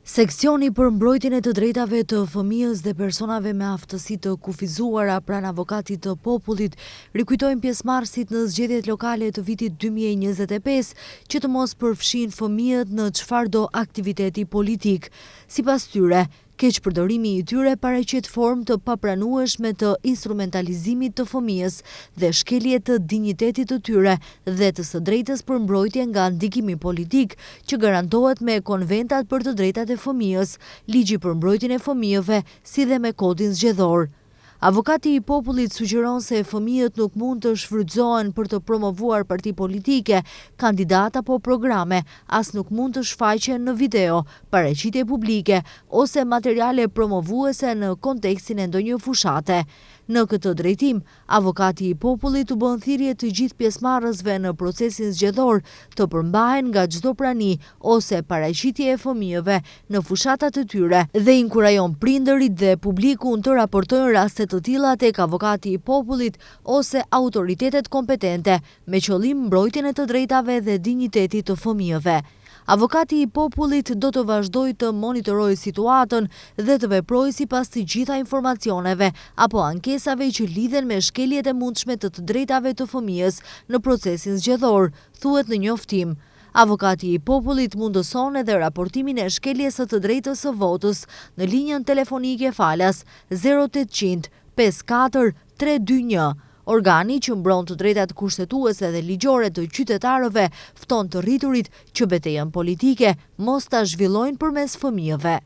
Seksioni për mbrojtjen e të drejtave të fëmijës dhe personave me aftësi të kufizuara pranë avokatit të popullit rikujtojnë pjesëmarrësit në zgjedhjet lokale të vitit 2025 që të mos përfshin fëmijët në çfarëdo aktiviteti politik. Sipas tyre, keqpërdorimi i tyre paraqet formë të papranueshme të instrumentalizimit të fëmijës dhe shkelje të dinjitetit të tyre dhe të së drejtës për mbrojtje nga ndikimi politik që garantohet me konventat për të drejtat e fëmijës, ligji për mbrojtjen e fëmijëve, si dhe me kodin zgjedhor. Avokati i popullit sugjeron se fëmijët nuk mund të shfrytëzohen për të promovuar parti politike, kandidat apo programe, as nuk mund të shfaqen në video, paraqitje publike ose materiale promovuese në kontekstin e ndonjë fushate. Në këtë drejtim, avokati i popullit u bën thirrje të gjithë pjesëmarrësve në procesin zgjedhor të përmbahen nga çdo prani ose paraqitje e fëmijëve në fushatat e tyre dhe inkurajon prindërit dhe publikun të raportojnë raste të tilla tek avokati i popullit ose autoritetet kompetente me qëllim mbrojtjen e të drejtave dhe dinjitetit të fëmijëve. Avokati i popullit do të vazhdojë të monitorojë situatën dhe të veprojë sipas të gjitha informacioneve apo ankesave që lidhen me shkeljet e mundshme të drejtave të fëmijës në procesin zgjedhor, thuhet në njoftim. Avokati i popullit mundëson edhe raportimin e shkeljes së të drejtës së votës në linjën telefonike falas 0800 54 321. Organi që mbron të drejtat kushtetuese dhe ligjore të qytetarëve fton të rriturit që betejën politike mos ta zhvillojnë përmes fëmijëve.